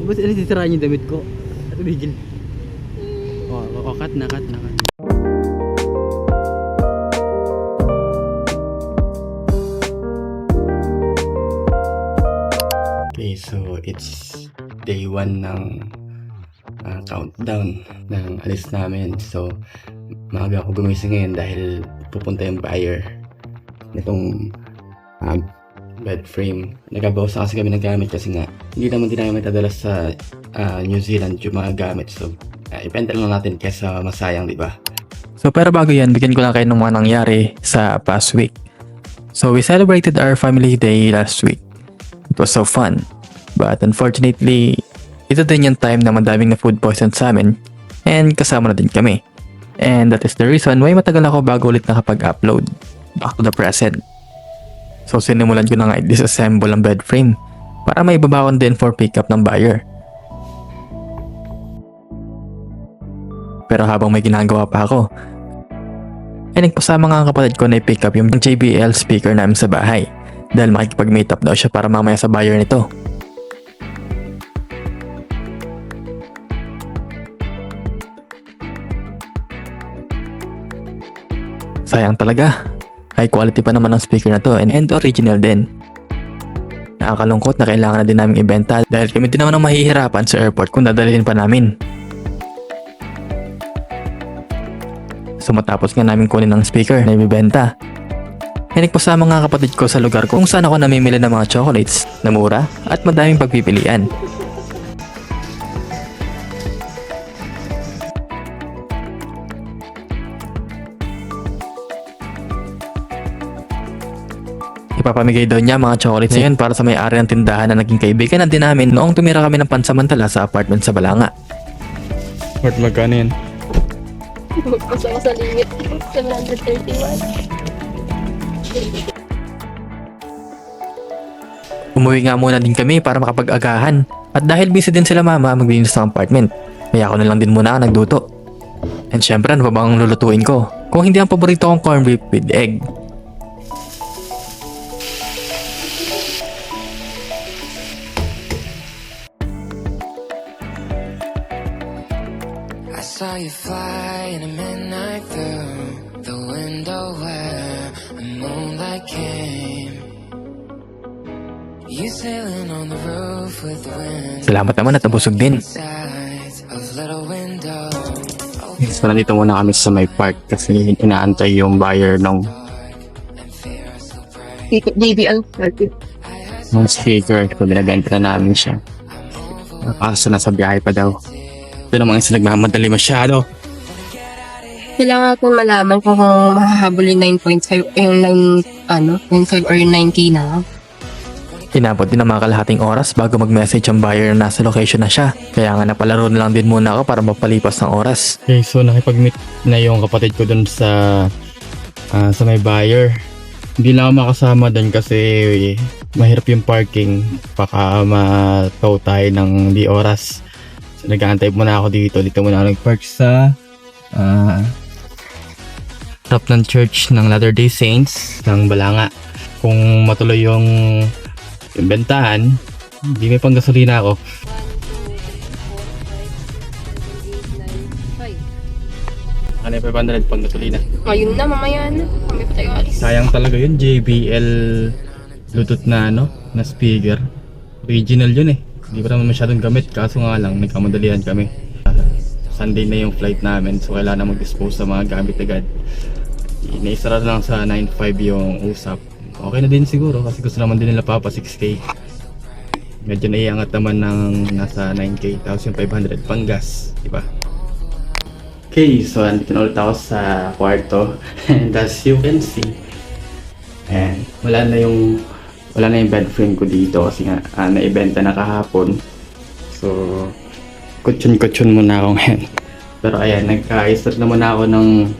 Ba't nasisiraan yung damit ko? At bigil. Cut na. Okay, so it's day 1 ng countdown ng alis namin. So, maaga ako gumising ngayon dahil pupunta yung buyer nitong bed frame. Nagbabawas na kasi kami ng gamit kasi nga hindi naman din namin matadalas sa New Zealand yung mga gamit. So, ipenta lang natin kesa masayang, di ba? So pero bago yan, bigyan ko lang kayo ng mga nangyari sa past week. So we celebrated our family day last week. It was so fun. But unfortunately, ito din yung time na madaming na food poison sa amin and kasama na din kami. And that is the reason why matagal ako bago ulit nakapag-upload back to the present. So sinimulan ko na nga i-disassemble ang bed frame para may babawon din for pickup ng buyer. Pero habang may ginagawa pa ako, ay nagpasama nga ang kapatid ko na i-pick up yung JBL speaker namin sa bahay dahil makikipag-meet up daw siya para mamaya sa buyer nito. Sayang talaga, high quality pa naman ang speaker na to and original din. Nakakalungkot na kailangan na din namin ibenta dahil kami din naman ang mahihirapan sa airport kung dadalhin pa namin. So matapos nga namin kunin ng speaker na ibibenta, ay nagpasama nga kapatid ko sa lugar kung saan ako namimili ng mga chocolates na mura at madaming pagpipilian. Ipapamigay daw niya mga chocolates na yun para sa may-ari ng tindahan na naging kaibigan na din namin noong tumira kami ng pansamantala sa apartment sa Balanga. What magkano yan? Magpasa ko sa limit. 731. Umuwi nga muna din kami para makapag-agahan. At dahil busy din sila mama maglinis ng apartment, kaya ako na lang din muna nagluto. And syempre ano pa bang lulutuin ko? Kung hindi ang paborito kong corned beef with egg. I saw you fly in a midnight through the window where a moonlight came. You sailing on the roof with the wind. Salamat naman at nabusog din. Sides of little window. So, nandito muna kami sa may park kasi inaantay yung buyer ng JBL. speaker. So, binabenta na namin siya. Kaso nasa biyahe pa daw. Ito namang isa nagmamadali masyado. Kailangan ko malaman kung mahahabol yung 9.5, yung 9.5 or 9K na lang. Inabot din ang mga kalahating oras bago mag-message ang buyer na nasa location na siya. Kaya nga napalaro na lang din muna ako para mapalipas ng oras. Okay, so nakipag-meet na yung kapatid ko dun sa may buyer. Hindi lang ako makasama dun kasi mahirap yung parking. Baka matow tayo ng di oras. So nag-aantay muna ako dito. Dito muna ako nag-park sa top ng church ng Latter-day Saints ng Balanga. Kung matuloy yung bentahan, hindi may panggasolina ako. 1, 2, 3, 4, 5, 6, 7, 8, 9, 10. Ano yung 500 panggasolina? Ngayon na, mamaya na. Kami pa tayo alis. Sayang talaga yun, JBL Bluetooth na na speaker. Original yun eh. Hindi pa naman masyadong gamit, kaso nga lang nagkamadalian kami. Sunday na yung flight namin, so kailangan na mag-dispose sa mga gamit agad. Naisara lang sa 9.5 yung usap. Okay na din siguro kasi gusto naman din nila papa 6K. Medyo naiangat naman ng nasa 9K, tapos yung 500 pang gas, diba? Okay, so andito na ulit ako sa kwarto. And as you can see, ayan, wala na yung bed frame ko dito kasi nga naibenta na kahapon. So kutsyon muna ako ngayon. Pero ayan, nagka-start na muna ako ng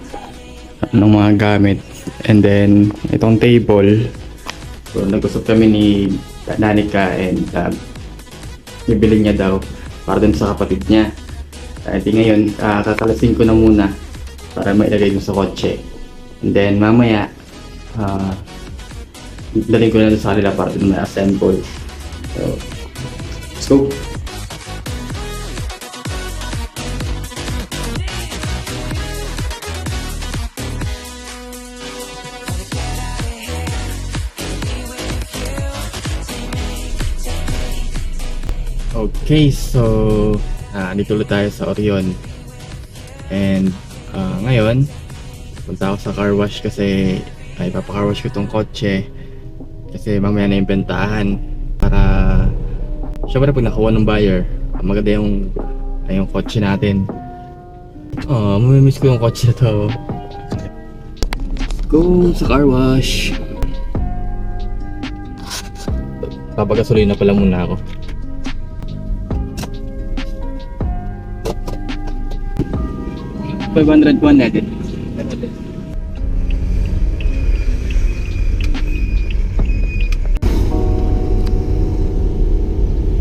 mga gamit. And then itong table, so nag-usap kami ni Danica and bibili niya daw para dun sa kapatid niya. Di ngayon, kakalasin ko na muna para mailagay dun sa kotse. And then mamaya daling ko na dun sa kanila para dun ma-assemble. So let's go! Okay, so dito ulit tayo sa Orion. And ngayon, punta ako sa car wash kasi ipapa-car wash ko tong kotse. Kasi mamaya na yung bentahan para syempre pag nakuha ng buyer, maganda yung kotse natin. Mamimiss ko yung kotse na to. Let's go sa car wash. Papagasolina pala muna ako. $500 natin.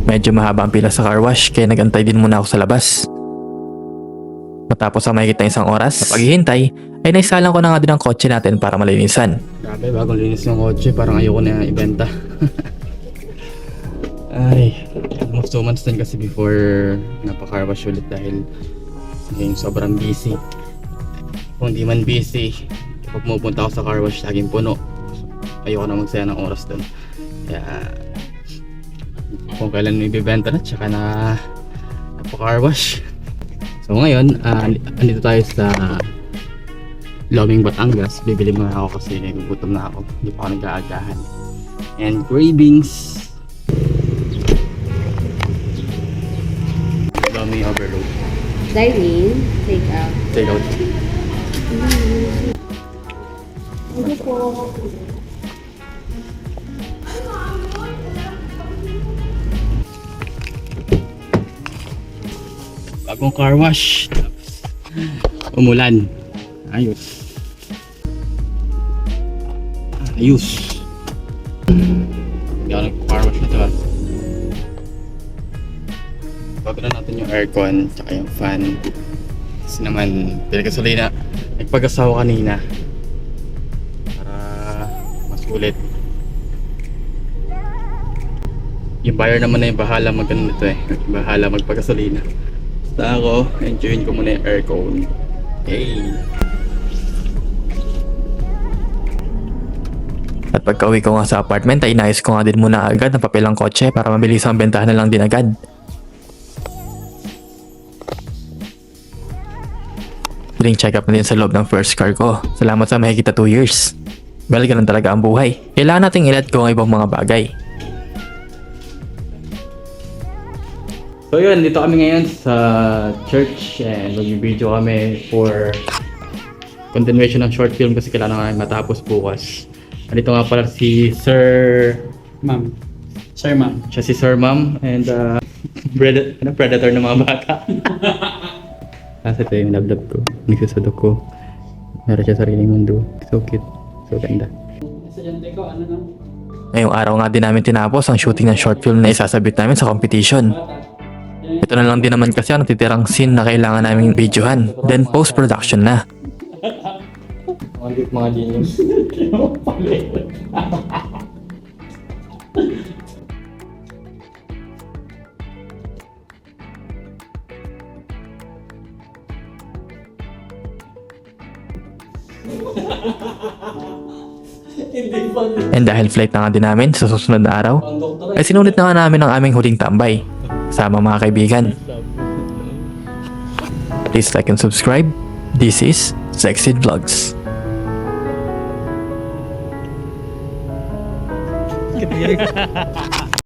Medyo mahaba ang pila sa car wash kaya nagantay din muna ako sa labas. Matapos ang mahigit na isang oras sa paghihintay ay naisalang ko na nga din ang kotse natin para malinisan. Grabe, bagong linis ng kotse. Parang ayoko na ibenta. Ay, almost 2 months din kasi before napa-car wash ulit dahil ngayon sobrang busy. Kung di man busy, pag pumunta ako sa car wash, laging puno. Ayoko na magsaya ng oras doon. Kaya kung kailan may bibenta na, tsaka na napa-car wash. So ngayon, andito tayo sa Loming, Batangas. Bibili muna ako kasi gugutom na ako. Hindi pa ako nag-aagahan. And cravings. Loming overload. Dine-in, take out. Take out. Ano po? Bagong car wash. Umulan. Ayos. Ayos. Hindi ako nag-car wash na ito ah. Bago na natin yung aircon tsaka yung fan. Kasi naman pinagasolina. Nagpag-asawa kanina para mas ulit. Yung buyer naman na yung bahala mag-ano nito eh. Bahala magpagasolina. Basta ako, enjoyin ko muna yung aircon. Okay. At pagka-uwi ko nga sa apartment ay inayos ko nga din muna agad ang papel ng kotse para mabilis ang bentahan na lang din agad. Piling check up na din sa loob ng first car ko. Salamat sa mahigit na 2 years. Well, ganun talaga ang buhay. Kailangan nating i-let go ang ibang mga bagay. So yun, dito kami ngayon sa church and mag-video kami for continuation ng short film kasi kailangan namin matapos bukas. Dito nga pala si Sir Ma'am. Sir Ma'am. Siya si Sir Ma'am and predator ng mga bata. Kasi ito yung love ko. Nagsasadok ko. Meron siya sariling mundo. So cute. So ganda. Ngayong araw nga din namin tinapos ang shooting ng short film na isasabit namin sa competition. Ito na lang din naman kasi ang natitirang scene na kailangan naming videohan. Then post-production na. Mga genius. And dahil flight na nga din namin sa susunod na araw, ay sinunit na nga namin ang aming huling tambay. Sama mga kaibigan. Please like and subscribe. This is Sexy Vlogs.